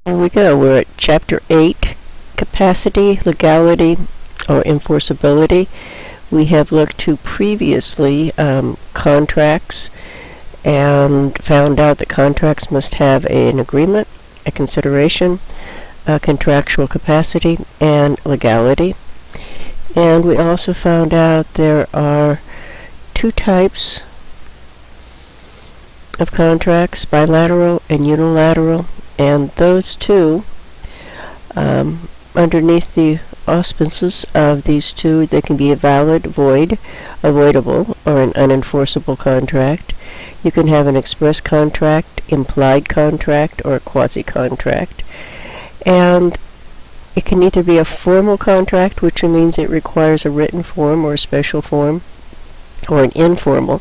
Here we go. We're at Chapter 8, Capacity, Legality, or Enforceability. We have looked to previously contracts and found out that contracts must have an agreement, a consideration, a contractual capacity, and legality. And we also found out there are two types of contracts, bilateral and unilateral, and those two, underneath the auspices of these two, they can be a valid, void, avoidable, or an unenforceable contract. You can have an express contract, implied contract, or a quasi-contract. And it can either be a formal contract, which means it requires a written form or a special form, or an informal,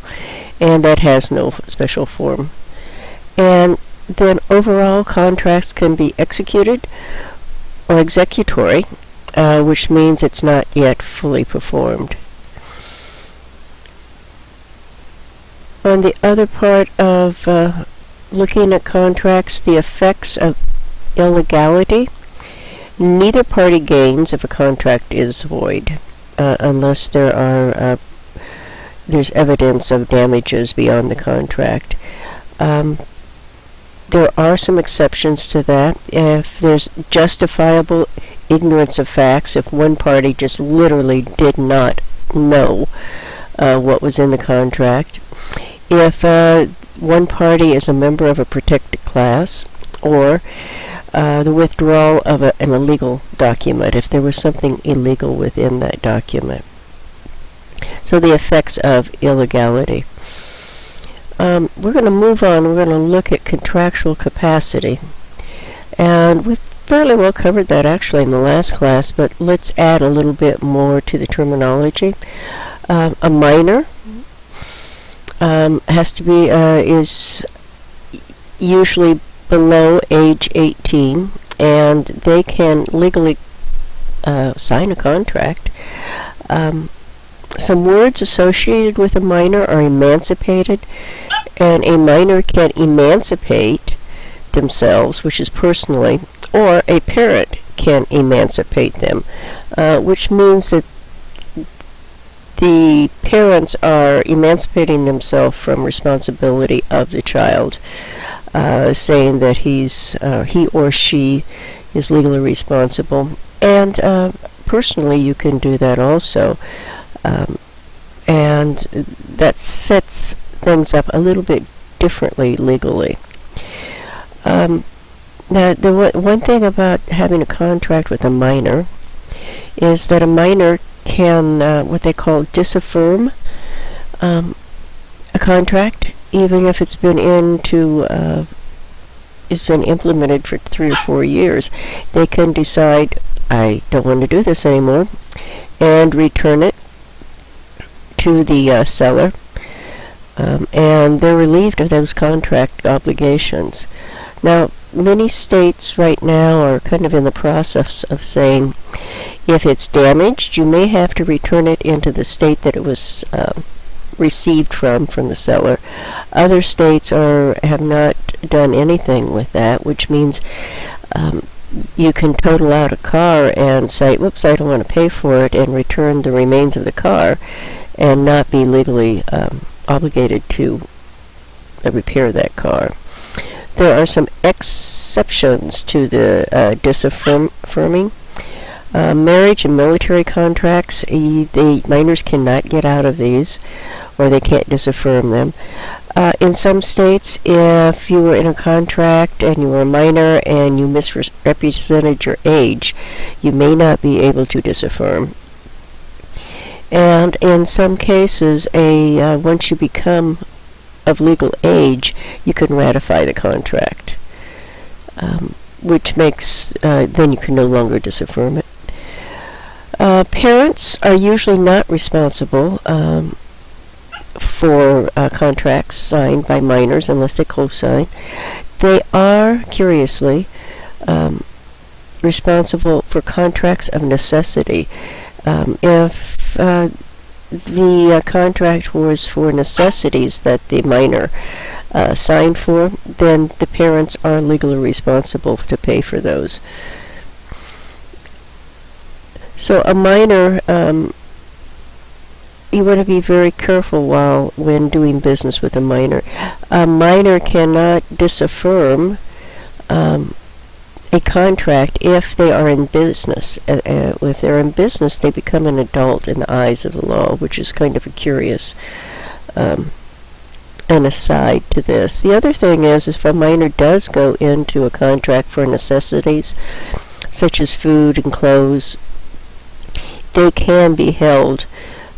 and that has no special form. And then overall contracts can be executed or executory, which means it's not yet fully performed. On the other part of looking at contracts, the effects of illegality, neither party gains if a contract is void, unless there's evidence of damages beyond the contract. There are some exceptions to that. If there's justifiable ignorance of facts, if one party just literally did not know what was in the contract, if one party is a member of a protected class, or the withdrawal of an illegal document, if there was something illegal within that document. So the effects of illegality. We're going to move on. We're going to look at contractual capacity. And we've fairly well covered that actually in the last class, but let's add a little bit more to the terminology. A minor has to be, is usually below age 18, and they can legally sign a contract. Some words associated with a minor are emancipated, and a minor can emancipate themselves, which is personally, or a parent can emancipate them, which means that the parents are emancipating themselves from responsibility of the child, saying that he or she is legally responsible. And personally, you can do that also. And that sets things up a little bit differently legally. Now, the one thing about having a contract with a minor is that a minor can, what they call, disaffirm a contract, even if it's been it's been implemented for 3 or 4 years. They can decide, I don't want to do this anymore, and return it to the seller, and they're relieved of those contract obligations. Now, many states right now are kind of in the process of saying, if it's damaged, you may have to return it into the state that it was received from the seller. Other states have not done anything with that, which means you can total out a car and say, whoops, I don't want to pay for it, and return the remains of the car and not be legally obligated to repair that car. There are some exceptions to the disaffirming. Marriage and military contracts, the minors cannot get out of these, or they can't disaffirm them. In some states, if you were in a contract and you were a minor and you misrepresented your age, you may not be able to disaffirm. And in some cases, once you become of legal age, you can ratify the contract, which makes then you can no longer disaffirm it. Parents are usually not responsible for contracts signed by minors unless they co-sign. They are, curiously, responsible for contracts of necessity. If the contract was for necessities that the minor signed for, then the parents are legally responsible to pay for those. So a minor, you want to be very careful when doing business with a minor. A minor cannot disaffirm a contract if they are in business. If they're in business, they become an adult in the eyes of the law, which is kind of a curious an aside to this. The other thing is, if a minor does go into a contract for necessities, such as food and clothes, they can be held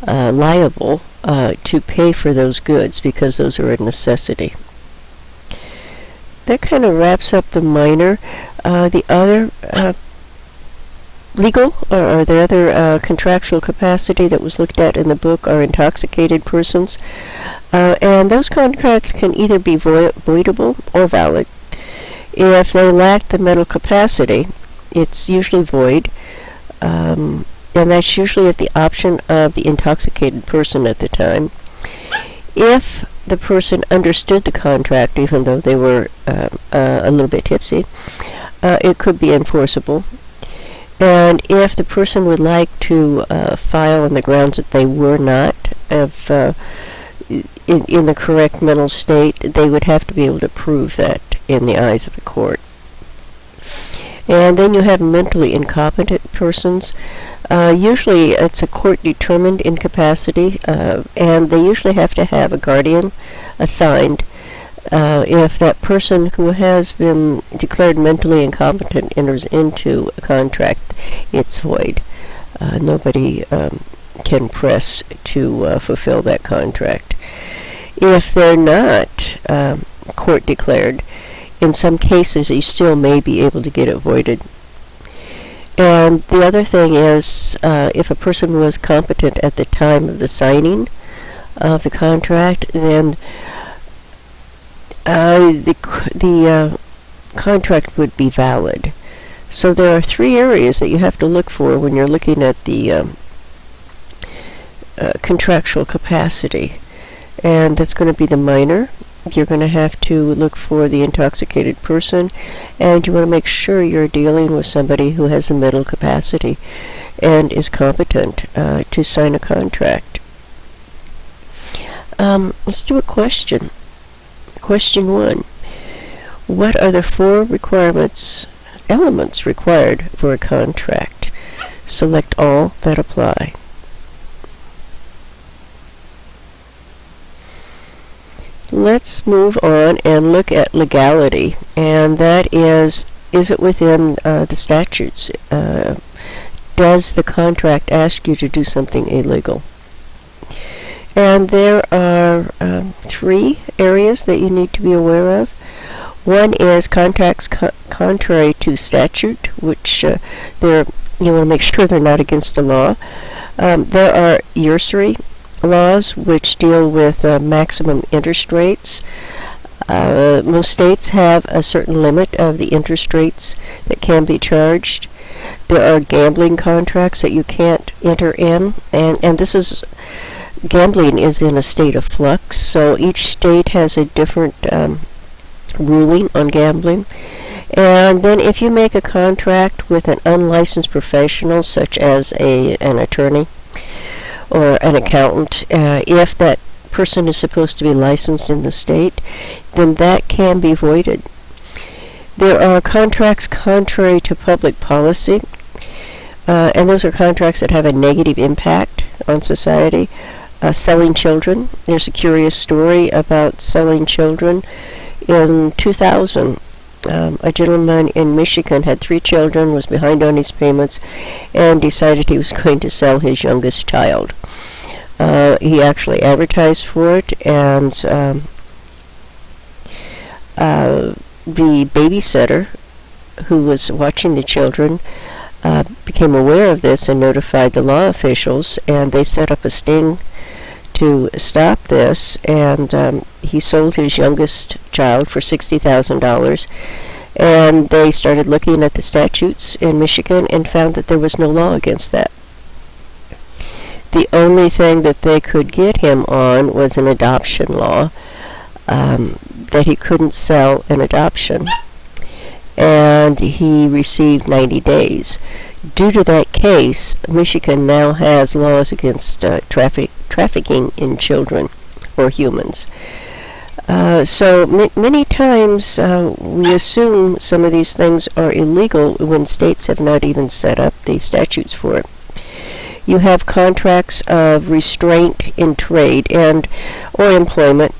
liable to pay for those goods because those are a necessity. That kind of wraps up the minor. The other legal or the other contractual capacity that was looked at in the book are intoxicated persons. And those contracts can either be voidable or valid. If they lack the mental capacity, it's usually void. And that's usually at the option of the intoxicated person at the time. If the person understood the contract, even though they were a little bit tipsy, it could be enforceable. And if the person would like to file on the grounds that they were not in the correct mental state, they would have to be able to prove that in the eyes of the court. And then you have mentally incompetent persons. Usually it's a court-determined incapacity, and they usually have to have a guardian assigned. If that person who has been declared mentally incompetent enters into a contract, it's void. Nobody can press to fulfill that contract. If they're not court-declared, in some cases you still may be able to get it voided. And the other thing is, if a person was competent at the time of the signing of the contract, then the contract would be valid. So there are three areas that you have to look for when you're looking at the contractual capacity. And that's going to be the minor. You're going to have to look for the intoxicated person, and you want to make sure you're dealing with somebody who has a mental capacity and is competent to sign a contract. Let's do a question. Question 1. What are the 4 elements required for a contract? Select all that apply. Let's move on and look at legality, and that is it within the statutes? Does the contract ask you to do something illegal? And there are 3 areas that you need to be aware of. One is contracts contrary to statute, which you want to make sure they're not against the law. There are usury laws, which deal with maximum interest rates. Most states have a certain limit of the interest rates that can be charged. There are gambling contracts that you can't enter in, and this is gambling is in a state of flux, so each state has a different ruling on gambling. And then if you make a contract with an unlicensed professional, such as an attorney or an accountant, if that person is supposed to be licensed in the state, then that can be voided. There are contracts contrary to public policy, and those are contracts that have a negative impact on society. Selling children. There's a curious story about selling children. In 2000, a gentleman in Michigan had 3 children, was behind on his payments, and decided he was going to sell his youngest child. He actually advertised for it, and the babysitter who was watching the children became aware of this and notified the law officials, and they set up a sting to stop this, and he sold his youngest child for $60,000, and they started looking at the statutes in Michigan and found that there was no law against that. The only thing that they could get him on was an adoption law. that he couldn't sell an adoption, and he received 90 days. Due to that case, Michigan now has laws against trafficking in children or humans. So many times we assume some of these things are illegal when states have not even set up the statutes for it. You have contracts of restraint in trade and or employment.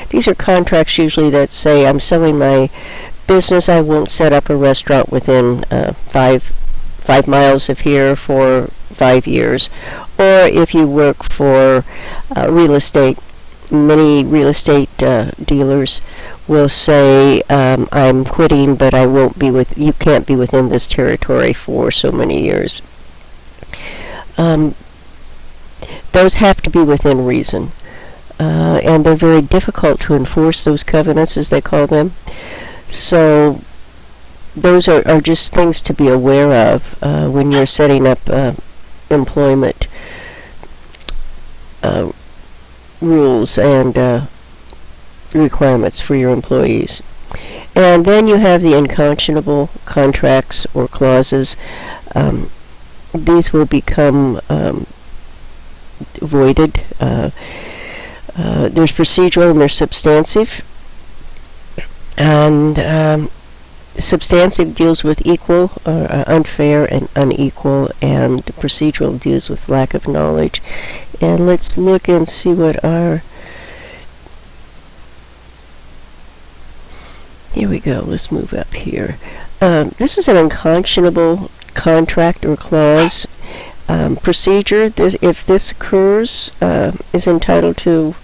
These are contracts usually that say, I'm selling my business, I won't set up a restaurant within 5 miles of here for 5 years. Or if you work for real estate, many real estate dealers will say, I'm quitting, but I won't be you can't be within this territory for so many years. Those have to be within reason. And they're very difficult to enforce, those covenants, as they call them. So those are just things to be aware of when you're setting up employment rules and requirements for your employees. And then you have the unconscionable contracts or clauses. These will become voided. There's procedural and there's substantive. And substantive deals with equal, unfair, and unequal, and procedural deals with lack of knowledge. And let's look and see what our... Here we go. Let's move up here. This is an unconscionable contract or clause. Procedure, if this occurs, is entitled to...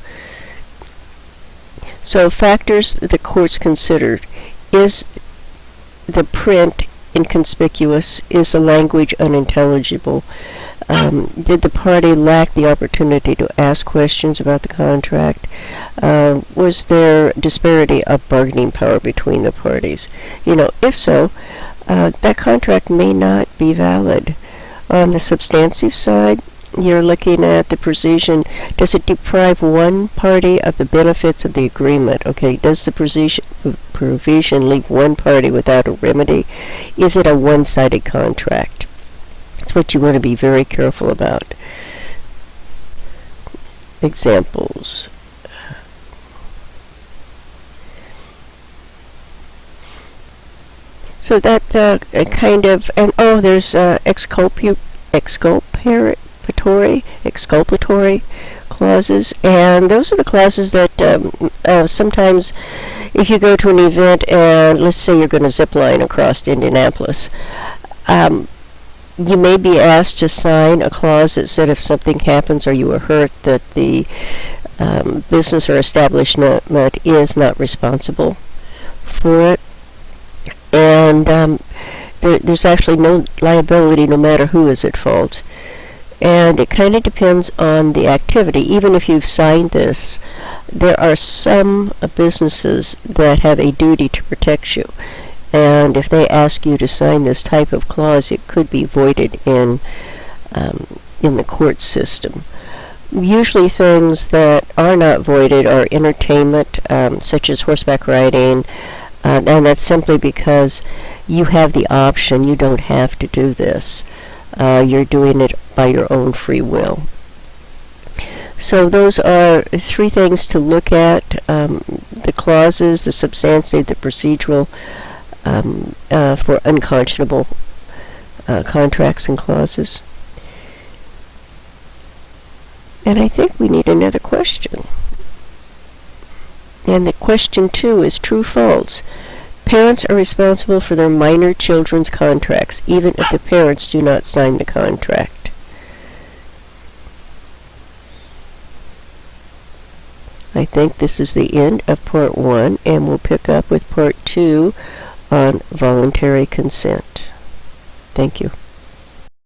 So factors the courts considered. Is the print inconspicuous? Is the language unintelligible? Did the party lack the opportunity to ask questions about the contract? Was there disparity of bargaining power between the parties? If so, that contract may not be valid. On the substantive side, you're looking at the provision. Does it deprive one party of the benefits of the agreement? Okay, does the provision leave one party without a remedy? Is it a one-sided contract? That's what you want to be very careful about. Examples. So that kind of, and there's exculpatory clauses, and those are the clauses that sometimes if you go to an event and let's say you're going to zip line across Indianapolis, you may be asked to sign a clause that said if something happens or you are hurt, that the business or establishment is not responsible for it. And there's actually no liability no matter who is at fault. And it kind of depends on the activity. Even if you've signed this, there are some businesses that have a duty to protect you. And if they ask you to sign this type of clause, it could be voided in the court system. Usually things that are not voided are entertainment, such as horseback riding, and that's simply because you have the option. You don't have to do this. You're doing it by your own free will. So those are 3 things to look at. The clauses, the substantive, the procedural, for unconscionable contracts and clauses. And I think we need another question. And the question 2 is true-false. Parents are responsible for their minor children's contracts, even if the parents do not sign the contract. I think this is the end of part 1, and we'll pick up with part 2 on voluntary consent. Thank you.